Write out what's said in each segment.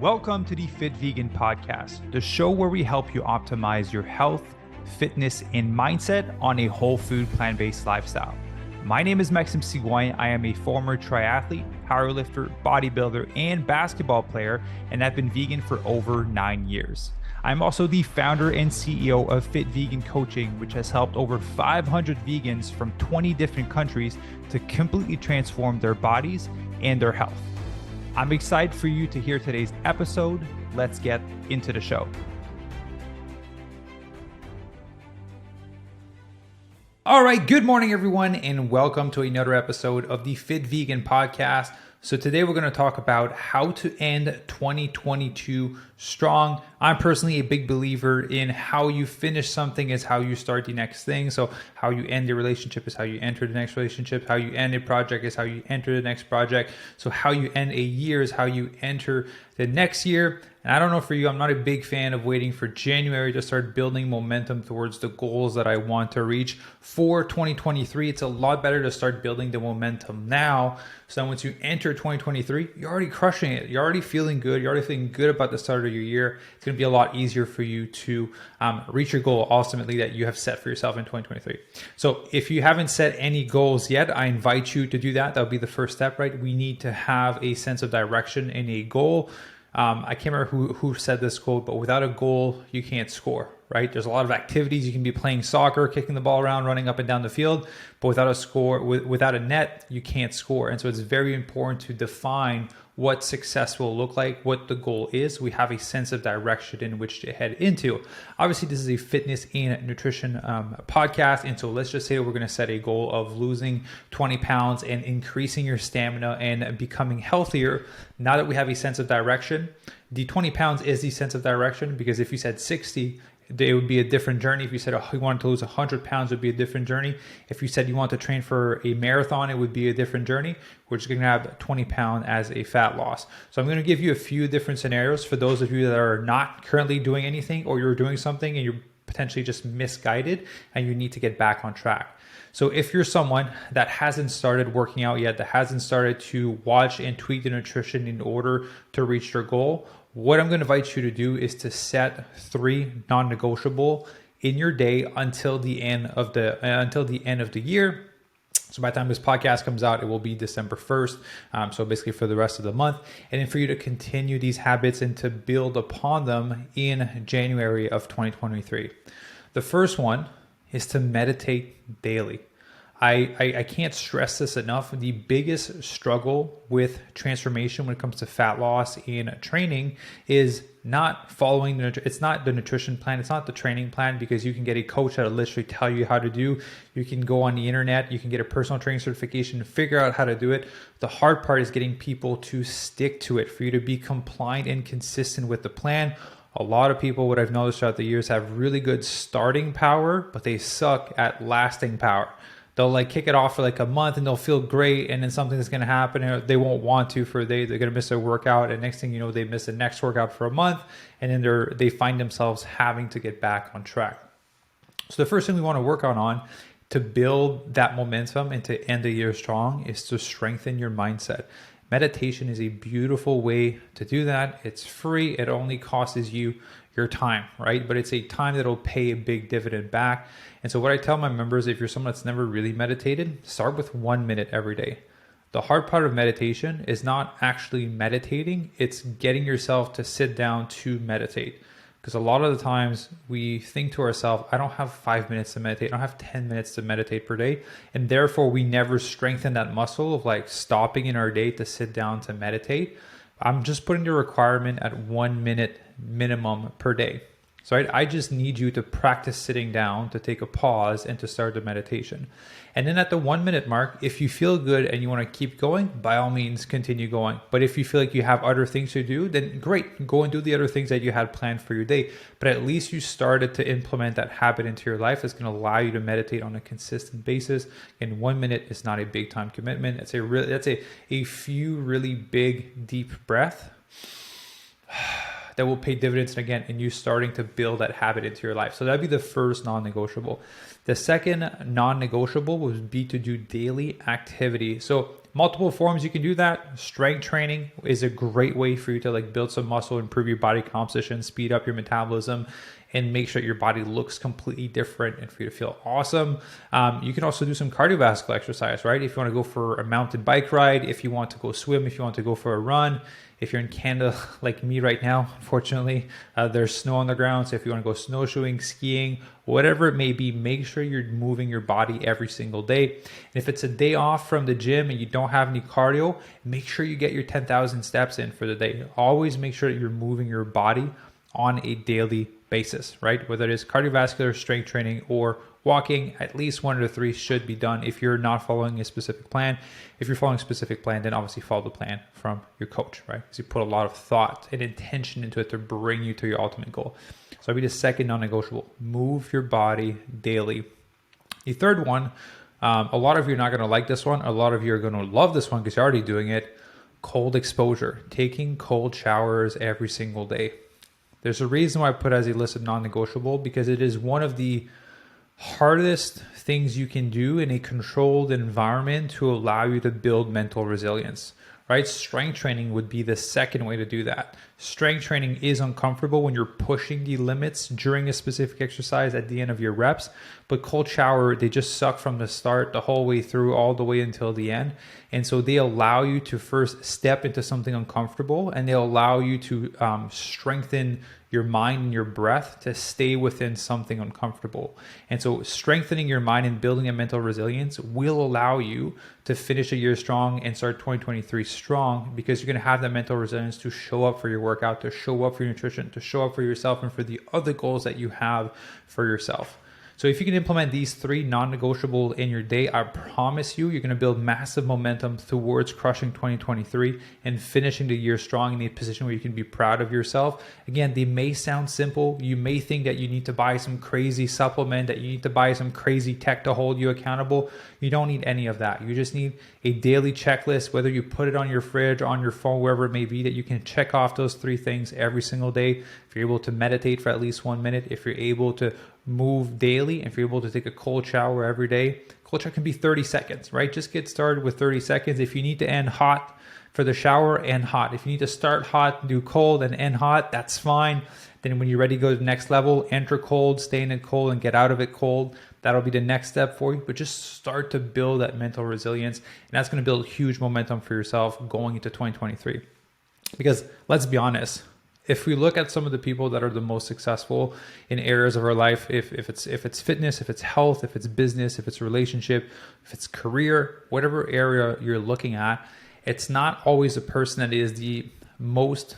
Welcome to the Fit Vegan Podcast, the show where we help you optimize your health, fitness, and mindset on a whole food, plant-based lifestyle. My name is Maxime Sigouin. I am a former triathlete, powerlifter, bodybuilder, and basketball player, and I've been vegan for over 9 years. I'm also the founder and CEO of Fit Vegan Coaching, which has helped over 500 vegans from 20 different countries to completely transform their bodies and their health. I'm excited for you to hear today's episode. Let's get into the show. All right, good morning, everyone, and welcome to another episode of the Fit Vegan Podcast. So today we're going to talk about how to end 2022 strong. I'm personally a big believer in how you finish something is how you start the next thing. So how you end a relationship is how you enter the next relationship. How you end a project is how you enter the next project. So how you end a year is how you enter the next year. And I don't know for you, I'm not a big fan of waiting for January to start building momentum towards the goals that I want to reach for 2023. It's a lot better to start building the momentum now. So once you enter 2023, you're already crushing it. You're already feeling good. You're already feeling good about the start of your year. It's going to be a lot easier for you to reach your goal ultimately that you have set for yourself in 2023. So if you haven't set any goals yet, I invite you to do that. That'll be the first step, right? We need to have a sense of direction and a goal. I can't remember who said this quote, but without a goal, you can't score, right? There's a lot of activities. You can be playing soccer, kicking the ball around, running up and down the field, but without a score, without a net, you can't score. And so it's very important to define what success will look like, what the goal is. We have a sense of direction in which to head into. Obviously, this is a fitness and nutrition podcast. And so let's just say we're going to set a goal of losing 20 pounds and increasing your stamina and becoming healthier. Now that we have a sense of direction, the 20 pounds is the sense of direction, because if you said 60, it would be a different journey. If you said you wanted to lose 100 pounds, it would be a different journey. If you said you want to train for a marathon, it would be a different journey. We're just going to have 20 pounds as a fat loss. So I'm going to give you a few different scenarios for those of you that are not currently doing anything, or you're doing something and you're potentially just misguided and you need to get back on track. So if you're someone that hasn't started working out yet, that hasn't started to watch and tweak the nutrition in order to reach your goal, what I'm going to invite you to do is to set 3 non-negotiable in your day until the end of the year. So by the time this podcast comes out, it will be December 1st. So basically for the rest of the month. And then for you to continue these habits and to build upon them in January of 2023. The first one is to meditate daily. I can't stress this enough. The biggest struggle with transformation when it comes to fat loss in training is not following it's not the nutrition plan. It's not the training plan, because you can get a coach that'll literally tell you how to do. You can go on the internet, you can get a personal training certification, figure out how to do it. The hard part is getting people to stick to it, for you to be compliant and consistent with the plan. A lot of people, what I've noticed throughout the years, have really good starting power, but they suck at lasting power. They'll kick it off for a month and they'll feel great, and then something's going to happen and they won't want to for a day. They're going to miss their workout, and next thing you know, they miss the next workout for a month, and then they find themselves having to get back on track. So the first thing we want to work on to build that momentum and to end the year strong is to strengthen your mindset. Meditation is a beautiful way to do that. It's free. It only costs you your time, right? But it's a time that'll pay a big dividend back. And so what I tell my members, if you're someone that's never really meditated, start with 1 minute every day. The hard part of meditation is not actually meditating. It's getting yourself to sit down to meditate. Because a lot of the times we think to ourselves, I don't have 5 minutes to meditate. I don't have 10 minutes to meditate per day. And therefore we never strengthen that muscle of stopping in our day to sit down to meditate. I'm just putting the requirement at 1 minute minimum per day. So I just need you to practice sitting down, to take a pause and to start the meditation. And then at the 1 minute mark, if you feel good and you want to keep going, by all means, continue going. But if you feel like you have other things to do, then great, go and do the other things that you had planned for your day. But at least you started to implement that habit into your life that's going to allow you to meditate on a consistent basis. And 1 minute is not a big time commitment. That's a few really big, deep breaths that will pay dividends again, and you starting to build that habit into your life. So that'd be the first non-negotiable. The second non-negotiable would be to do daily activity. So multiple forms you can do that. Strength training is a great way for you to like build some muscle, improve your body composition, speed up your metabolism, and make sure your body looks completely different and for you to feel awesome. You can also do some cardiovascular exercise, right? If you want to go for a mountain bike ride, if you want to go swim, if you want to go for a run. If you're in Canada like me right now, unfortunately, there's snow on the ground. So if you want to go snowshoeing, skiing, whatever it may be, make sure you're moving your body every single day. And if it's a day off from the gym and you don't have any cardio, make sure you get your 10,000 steps in for the day. Always make sure that you're moving your body on a daily basis, right? Whether it is cardiovascular, strength training, or walking, at least 1 to 3 should be done if you're not following a specific plan. If you're following a specific plan, then obviously follow the plan from your coach, right? Because you put a lot of thought and intention into it to bring you to your ultimate goal. So that'd be the second non-negotiable. Move your body daily. The third one, a lot of you are not going to like this one. A lot of you are going to love this one because you're already doing it. Cold exposure, taking cold showers every single day. There's a reason why I put it as a list of non-negotiable, because it is one of the hardest things you can do in a controlled environment to allow you to build mental resilience, right? Strength training would be the second way to do that. Strength training is uncomfortable when you're pushing the limits during a specific exercise at the end of your reps, but cold shower, they just suck from the start, the whole way through, all the way until the end. And so they allow you to first step into something uncomfortable, and they allow you to strengthen your mind and your breath to stay within something uncomfortable. And so strengthening your mind and building a mental resilience will allow you to finish a year strong and start 2023 strong, because you're going to have that mental resilience to show up for your workout, to show up for your nutrition, to show up for yourself, and for the other goals that you have for yourself. So if you can implement these 3 non-negotiable in your day, I promise you, you're going to build massive momentum towards crushing 2023 and finishing the year strong in a position where you can be proud of yourself. Again, they may sound simple. You may think that you need to buy some crazy supplement, that you need to buy some crazy tech to hold you accountable. You don't need any of that. You just need a daily checklist, whether you put it on your fridge, on your phone, wherever it may be, that you can check off those 3 things every single day. If you're able to meditate for at least 1 minute, if you're able to move daily, if you're able to take a cold shower every day, cold shower can be 30 seconds, right? Just get started with 30 seconds. If you need to end hot for the shower, end hot. If you need to start hot, do cold, and end hot, that's fine. Then when you're ready to go to the next level, enter cold, stay in it cold, and get out of it cold. That'll be the next step for you. But just start to build that mental resilience, and that's going to build huge momentum for yourself going into 2023. Because let's be honest, if we look at some of the people that are the most successful in areas of our life, if it's fitness, if it's health, if it's business, if it's relationship, if it's career, whatever area you're looking at, it's not always the person that is the most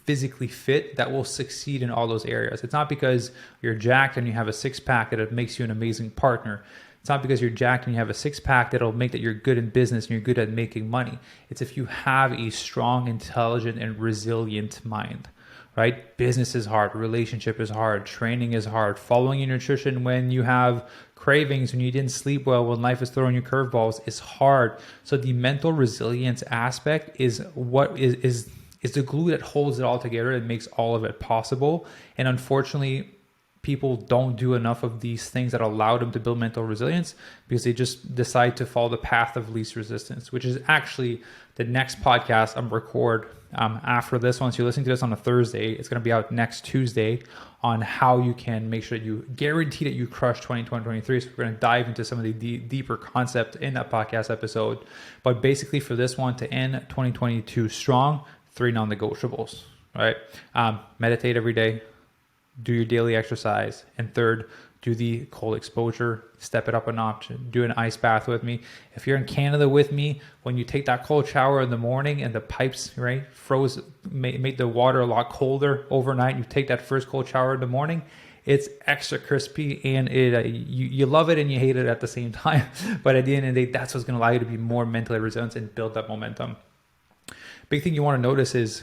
physically fit that will succeed in all those areas. It's not because you're jacked and you have a 6-pack that it makes you an amazing partner. It's not because you're jacked and you have a 6-pack that'll make that you're good in business and you're good at making money. It's if you have a strong, intelligent, and resilient mind. Right? Business is hard. Relationship is hard. Training is hard. Following your nutrition when you have cravings, when you didn't sleep well, when life is throwing you curveballs is hard. So the mental resilience aspect is what is the glue that holds it all together and makes all of it possible. And unfortunately, people don't do enough of these things that allow them to build mental resilience because they just decide to follow the path of least resistance, which is actually the next podcast I'm record after this one. So you're listening to this on a Thursday. It's going to be out next Tuesday on how you can make sure that you guarantee that you crush 2023. So we're going to dive into some of the deeper concept in that podcast episode. But basically for this one, to end 2022 strong, 3 non-negotiables, right? Meditate every day. Do your daily exercise. And third, do the cold exposure, step it up a notch, do an ice bath with me. If you're in Canada with me, when you take that cold shower in the morning and the pipes, right, made the water a lot colder overnight, you take that first cold shower in the morning, it's extra crispy and you love it and you hate it at the same time. But at the end of the day, that's what's going to allow you to be more mentally resilient and build that momentum. Big thing you want to notice is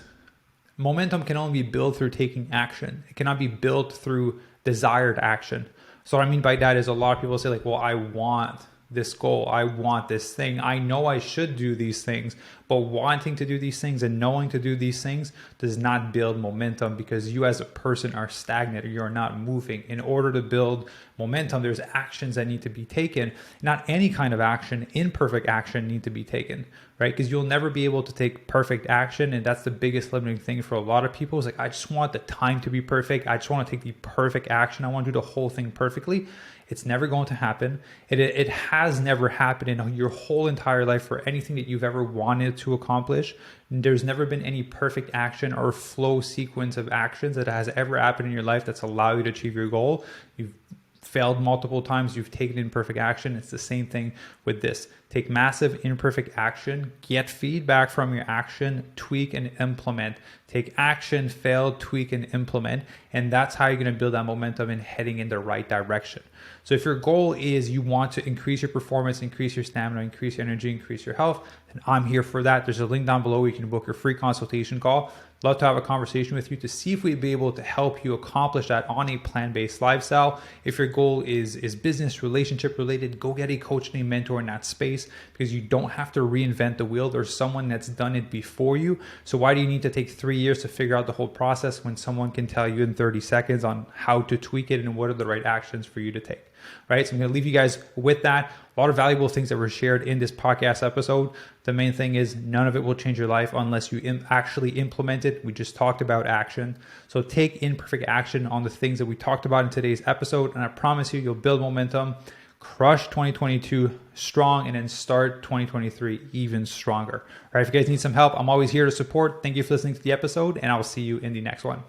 momentum can only be built through taking action. It cannot be built through desired action. So what I mean by that is a lot of people say like, well, I want this goal. I want this thing. I know I should do these things, but wanting to do these things and knowing to do these things does not build momentum, because you as a person are stagnant or you're not moving. In order to build momentum, there's actions that need to be taken. Not any kind of action, imperfect action need to be taken, right? Because you'll never be able to take perfect action. And that's the biggest limiting thing for a lot of people, is like, I just want the time to be perfect. I just want to take the perfect action. I want to do the whole thing perfectly. It's never going to happen. It has never happened in your whole entire life for anything that you've ever wanted to accomplish. There's never been any perfect action or flow sequence of actions that has ever happened in your life that's allowed you to achieve your goal. You've failed multiple times, you've taken imperfect action. It's the same thing with this. Take massive imperfect action, get feedback from your action, tweak and implement. Take action, fail, tweak and implement. And that's how you're going to build that momentum and heading in the right direction. So if your goal is you want to increase your performance, increase your stamina, increase your energy, increase your health, then I'm here for that. There's a link down below where you can book your free consultation call. Love to have a conversation with you to see if we'd be able to help you accomplish that on a plant-based lifestyle. If your goal is business, relationship related, go get a coach and a mentor in that space, because you don't have to reinvent the wheel. There's someone that's done it before you. So why do you need to take 3 years to figure out the whole process when someone can tell you in 30 seconds on how to tweak it and what are the right actions for you to take? Right? So I'm going to leave you guys with that. A lot of valuable things that were shared in this podcast episode. The main thing is none of it will change your life unless you actually implement it. We just talked about action. So take imperfect action on the things that we talked about in today's episode. And I promise you, you'll build momentum, crush 2022 strong, and then start 2023 even stronger. All right, if you guys need some help, I'm always here to support. Thank you for listening to the episode, and I will see you in the next one.